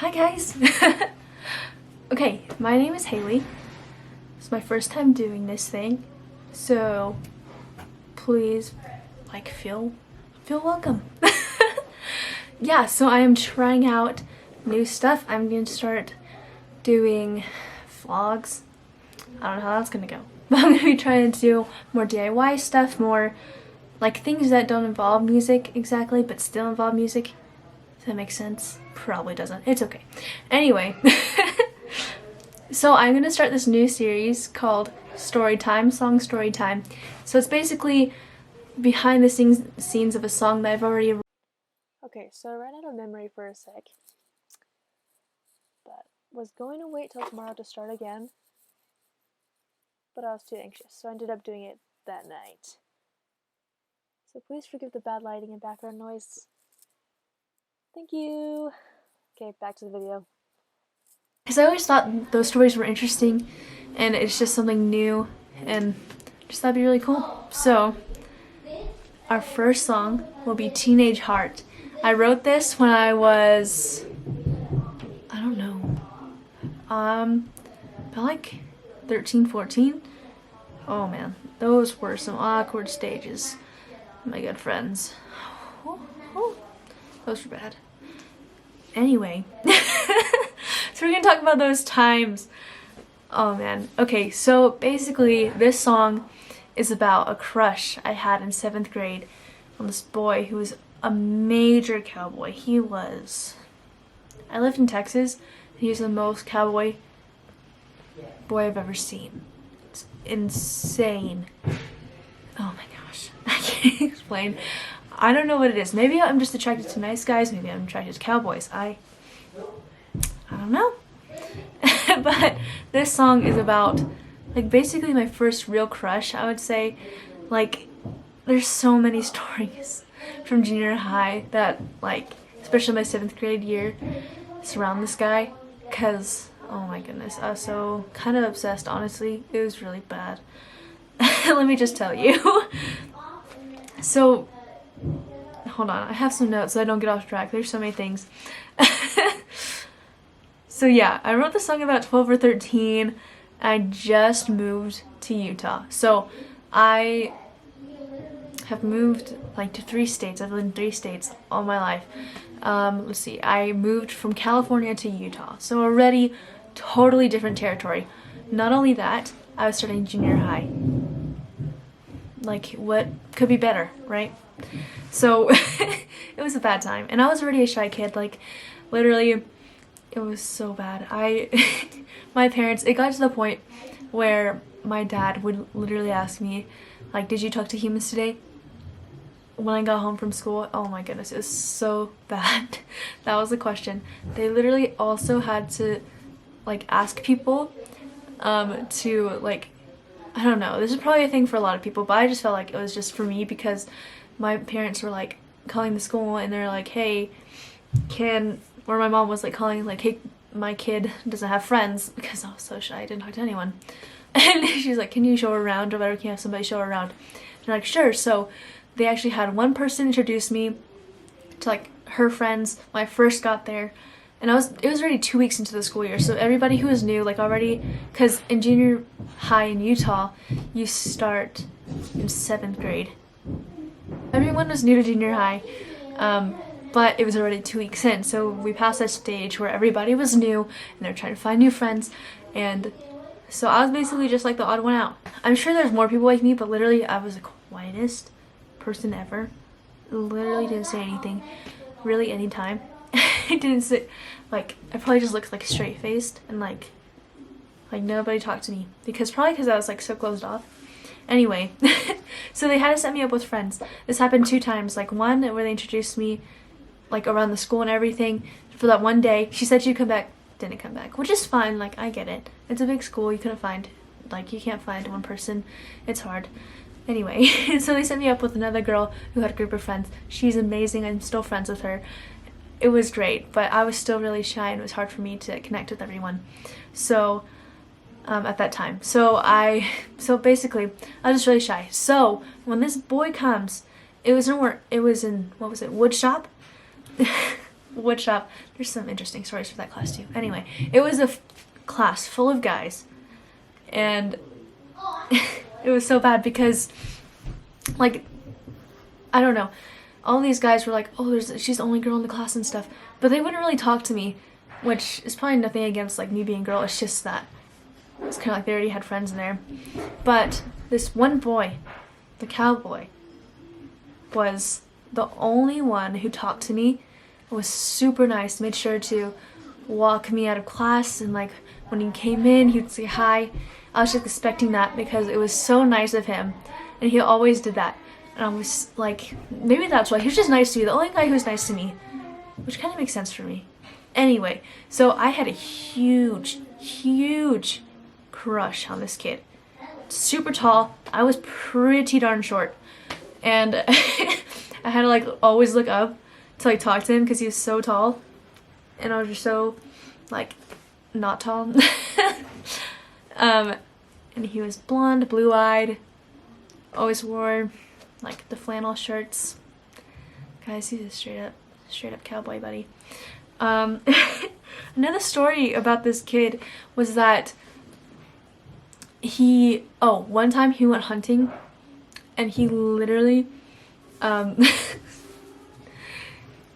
Hi guys! Okay, my name is Haley. It's my first time doing this thing, so please, feel welcome. Yeah, so I am trying out new stuff. I'm going to start doing vlogs. I don't know how that's gonna go, but I'm gonna be trying to do more DIY stuff, more things that don't involve music exactly, but still involve music. Does that make sense? Probably doesn't. It's okay. Anyway, so I'm gonna start this new series called Storytime, Song Storytime. So it's basically behind the scenes of a song that I've already. Okay, so I ran out of memory for a sec, but was going to wait till tomorrow to start again, but I was too anxious, so I ended up doing it that night. So please forgive the bad lighting and background noise. Thank you. Okay, back to the video. Because I always thought those stories were interesting, and it's just something new, and just thought it'd be really cool. So, our first song will be Teenage Heart. I wrote this when I was, I don't know, about 13, 14. Oh man, those were some awkward stages. My good friends. Those were bad. Anyway, so we're gonna talk about those times. Oh man. Okay, so basically this song is about a crush I had in 7th grade on this boy who was a major cowboy. He was, I lived in Texas, and he was the most cowboy boy I've ever seen. It's insane. Oh my gosh, I can't explain. I don't know what it is. Maybe I'm just attracted to nice guys. Maybe I'm attracted to cowboys. I don't know. But this song is about, basically my first real crush, I would say. There's so many stories from junior high that, especially my 7th grade year, surround this guy. Because, oh my goodness, I was so kind of obsessed, honestly. It was really bad. Let me just tell you. So, hold on, I have some notes so I don't get off track. There's so many things. So yeah, I wrote the song about 12 or 13. I just moved to Utah. So I have moved to 3 states. I've lived in 3 states all my life. Let's see, I moved from California to Utah. So already totally different territory. Not only that, I was starting junior high. What could be better, right? So it was a bad time, and I was already a shy kid. Literally, it was so bad. My parents, it got to the point where my dad would literally ask me, did you talk to humans today? When I got home from school. Oh my goodness, it was so bad. That was the question. They literally also had to ask people to I don't know, this is probably a thing for a lot of people, but I just felt like it was just for me because my parents were calling the school and they're hey, or my mom was calling hey, my kid doesn't have friends, because I was so shy, I didn't talk to anyone. And she's can you show her around or whatever, can you have somebody show her around? And they're sure. So they actually had one person introduce me to her friends when I first got there. And it was already 2 weeks into the school year, so everybody who was new, already, because in junior high in Utah, you start in 7th grade. Everyone was new to junior high, but it was already 2 weeks in, so we passed that stage where everybody was new, and they're trying to find new friends, and so I was basically just the odd one out. I'm sure there's more people like me, but literally I was the quietest person ever. Literally didn't say anything, really, anytime. I didn't sit, I probably just looked straight-faced and nobody talked to me, because I was so closed off. Anyway, so they had to set me up with friends. This happened 2 times, one where they introduced me around the school and everything for that one day. She said she'd come back, didn't come back, which is fine. I get it, it's a big school, you couldn't find, you can't find one person, it's hard. Anyway, so they set me up with another girl who had a group of friends. She's amazing, I'm still friends with her. It was great, but I was still really shy and it was hard for me to connect with everyone. So, at that time. So basically, I was just really shy. So, when this boy comes, it was in, what was it, wood shop? which there's some interesting stories for that class too. Anyway, it was a class full of guys, and it was so bad because, like, I don't know, all these guys were like, oh, she's the only girl in the class and stuff, but they wouldn't really talk to me, which is probably nothing against like me being a girl. It's just that it's kind of like they already had friends in there. But this one boy, the cowboy, was the only one who talked to me, was super nice, made sure to walk me out of class, and like when he came in he would say hi. I was just expecting that because it was so nice of him, and he always did that, and I was like, maybe that's why he was just nice to me, the only guy who was nice to me, which kind of makes sense for me. Anyway, so I had a huge crush on this kid. Super tall. I was pretty darn short, and I had to like always look up to like talk to him because he was so tall, and I was just so like not tall. And he was blonde, blue-eyed, always wore like the flannel shirts. Guys, he's a straight up cowboy buddy. Another story about this kid was that one time he went hunting, and he literally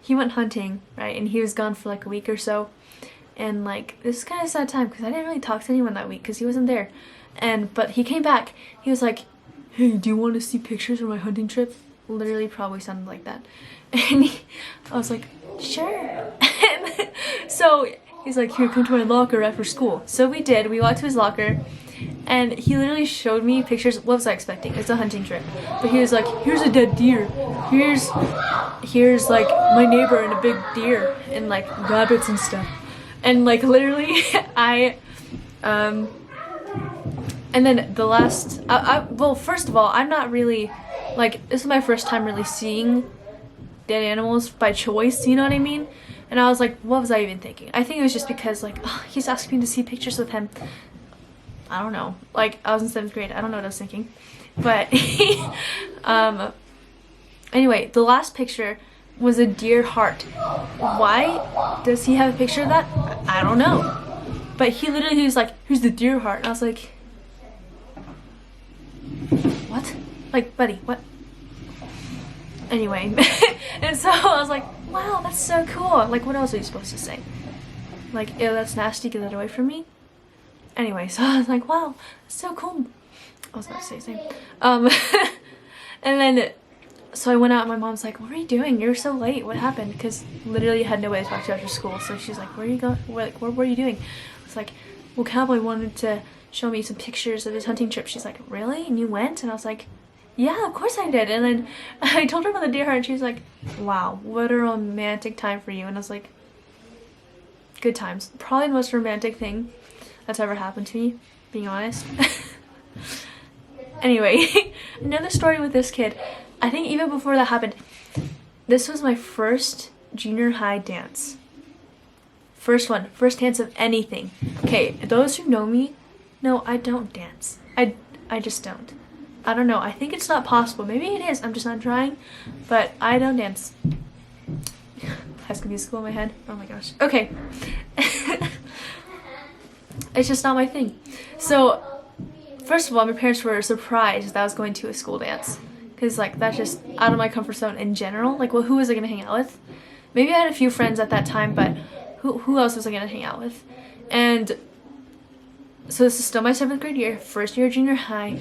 he went hunting, right, and he was gone for like a week or so, and like this is kind of a sad time because I didn't really talk to anyone that week because he wasn't there, but he came back. He was like, hey, do you want to see pictures of my hunting trip? Literally probably sounded like that. And I was like, sure. And so he's like, here, come to my locker after school. So we did. We walked to his locker, and he literally showed me pictures. What was I expecting? It's a hunting trip. But he was like, here's a dead deer. Here's like my neighbor and a big deer and like rabbits and stuff. And like literally and then the last, well, first of all, I'm not really, like, this is my first time really seeing dead animals by choice, you know what I mean? And I was like, what was I even thinking? I think it was just because, like, he's asking me to see pictures with him. I don't know. Like, I was in 7th grade. I don't know what I was thinking. But, anyway, the last picture was a deer heart. Why does he have a picture of that? I don't know. But he was like, here's the deer heart. And I was like, what? Like, buddy, what? Anyway, and so I was like, wow, that's so cool. Like, what else are you supposed to say? Like, ew, that's nasty, get that away from me. Anyway, so I was like, wow, that's so cool. I was about to say something. And then, so I went out and my mom's like, what are you doing? You're so late. What happened? Because literally I had no way to talk to you after school. So she's like, where are you going? What were you doing? I was like, well, Cowboy wanted to show me some pictures of his hunting trip. She's like, really? And you went? And I was like, yeah, of course I did. And then I told her about the deer heart, and she was like, wow, what a romantic time for you. And I was like, good times. Probably the most romantic thing that's ever happened to me, being honest. Anyway, another story with this kid. I think even before that happened, this was my first junior high dance. First one, first dance of anything. Okay, those who know me know I don't dance. I just don't. I don't know. I think it's not possible. Maybe it is. I'm just not trying. But I don't dance. High School Musical in my head. Oh my gosh. Okay. It's just not my thing. So, first of all, my parents were surprised that I was going to a school dance. Because, like, that's just out of my comfort zone in general. Like, well, who was I going to hang out with? Maybe I had a few friends at that time, but who else was I going to hang out with? And so this is still my 7th grade year, first year of junior high.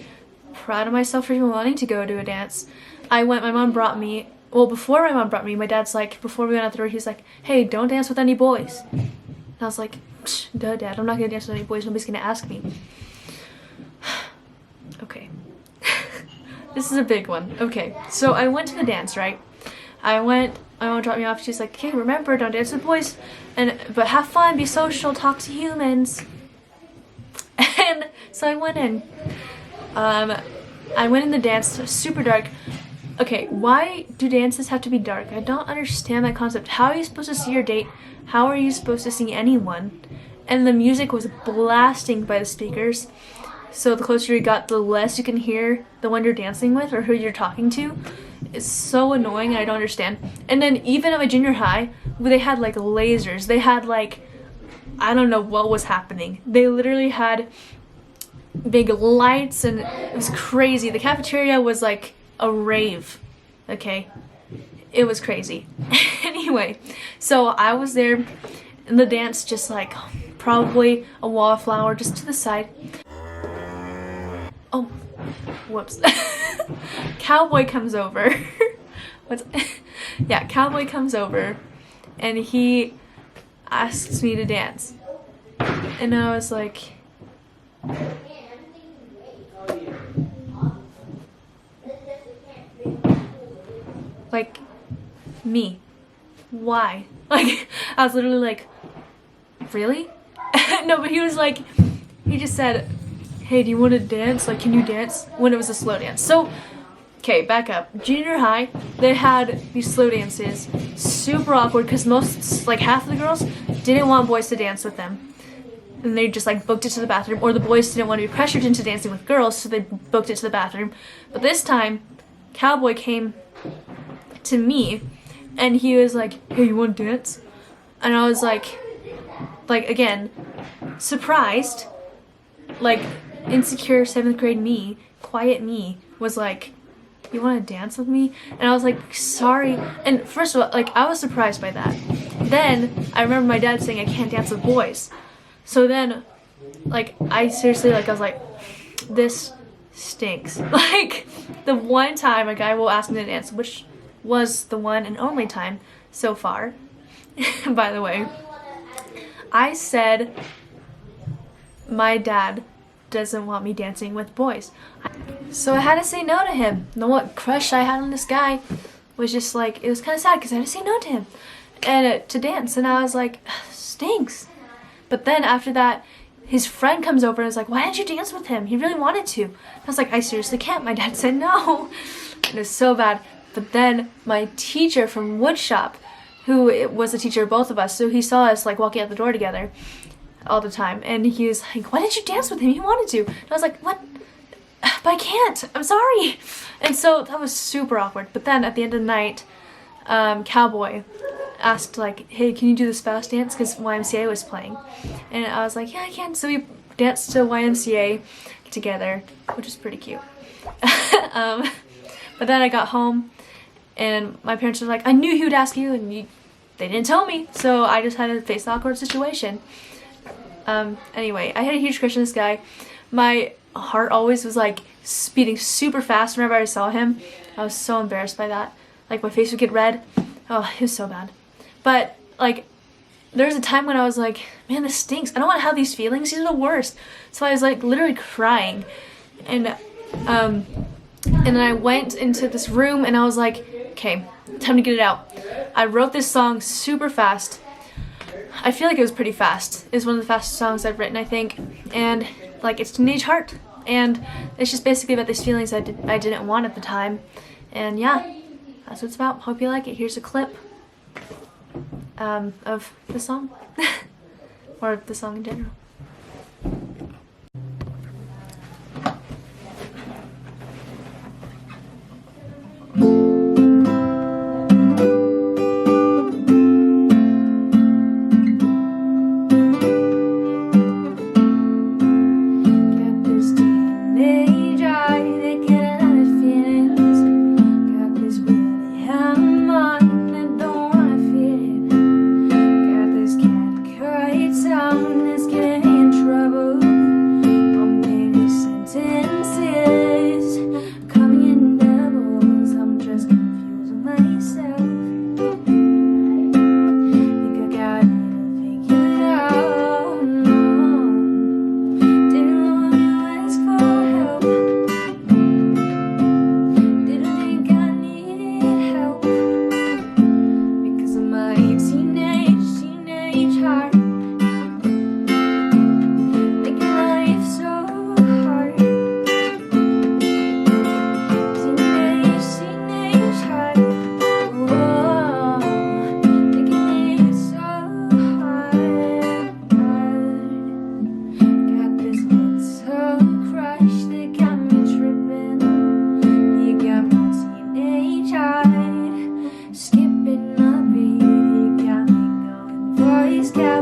Proud of myself for even wanting to go to a dance. My mom brought me, well, before my mom brought me, my dad's like, before we went out the door, he's like, hey, don't dance with any boys. And I was like, duh, Dad, I'm not gonna dance with any boys, nobody's gonna ask me. Okay. This is a big one. Okay, so I went to the dance, right? My mom dropped me off, she's like, okay, remember, don't dance with boys, but have fun, be social, talk to humans. And so I went in. I went in the dance, super dark. Okay, why do dances have to be dark? I don't understand that concept. How are you supposed to see your date? How are you supposed to see anyone? And the music was blasting by the speakers. So the closer you got, the less you can hear the one you're dancing with or who you're talking to. is so annoying, and I don't understand. And then even at my junior high, they had like lasers. They had like, I don't know what was happening. They literally had big lights, and it was crazy. The cafeteria was like a rave, okay? It was crazy. Anyway, so I was there in the dance, just like probably a wallflower just to the side. Oh, whoops. Cowboy comes over. Yeah, Cowboy comes over, and he asks me to dance. And I was like, me, why? Like, I was literally like, really? No, but he was like, he just said, hey, do you want to dance? Like, can you dance? When it was a slow dance. So, okay, back up. Junior high, they had these slow dances, super awkward, because most, like half of the girls didn't want boys to dance with them. And they just like booked it to the bathroom, or the boys didn't want to be pressured into dancing with girls, so they booked it to the bathroom. But this time, Cowboy came to me, and he was like, hey, you want to dance? And I was like again, surprised, like insecure 7th grade me, quiet me, was like, you want to dance with me? And I was like, sorry. And first of all, like, I was surprised by that. Then I remember my dad saying I can't dance with boys. So then, like, I seriously, like, I was like, this stinks. Like, the one time a guy will ask me to dance, which was the one and only time so far, by the way, I said my dad doesn't want me dancing with boys. So I had to say no to him. The what crush I had on this guy was just like, it was kind of sad because I had to say no to him and to dance. And I was like, stinks. But then after that, his friend comes over and is like, why didn't you dance with him? He really wanted to. I was like, I seriously can't. My dad said no. It was so bad. But then my teacher from woodshop, who was a teacher of both of us, so he saw us like walking out the door together all the time, and he was like, why didn't you dance with him? He wanted to. And I was like, what? But I can't. I'm sorry. And so that was super awkward. But then at the end of the night, Cowboy asked like, hey, can you do this fast dance? Because YMCA was playing. And I was like, yeah, I can. So we danced to YMCA together, which was pretty cute. But then I got home, and my parents were like, I knew he would ask you, and they didn't tell me. So I just had to face the awkward situation. Anyway, I had a huge crush on this guy. My heart always was like speeding super fast whenever I saw him. I was so embarrassed by that. Like, my face would get red. Oh, it was so bad. But like, there was a time when I was like, man, this stinks. I don't want to have these feelings. These are the worst. So I was like literally crying. And then I went into this room and I was like, okay, time to get it out. I wrote this song super fast. I feel like it was pretty fast. It's one of the fastest songs I've written, I think. And like, it's Teenage Heart. And it's just basically about these feelings I didn't want at the time. And yeah, that's what it's about. Hope you like it. Here's a clip of the song. Or the song in general.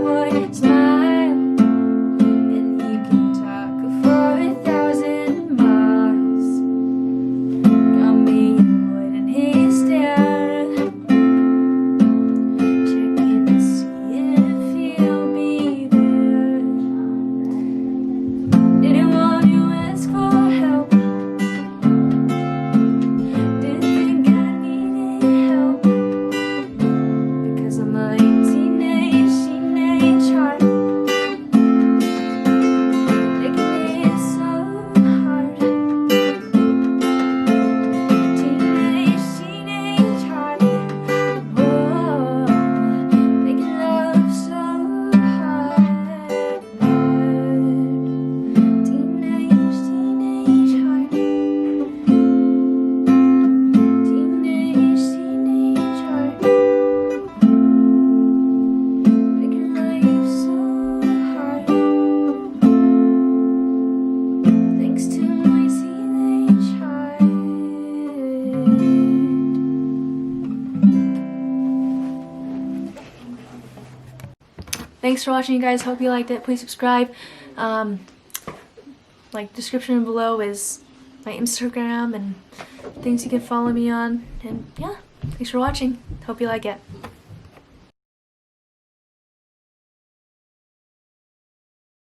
boy, smile, and you can talk for 1,000 miles. Got me avoiding his stare, checking to see if he'll be there. Didn't want to ask for help, didn't think I needed help, because I'm a teenage heart, making it so hard. Teenage heart, oh, making love so hard. Teenage heart, teenage heart, making life so hard. Thanks to my teenage heart. Thanks for watching, you guys. Hope you liked it. Please subscribe. Like, description below is my Instagram and things you can follow me on. And yeah, thanks for watching. Hope you like it.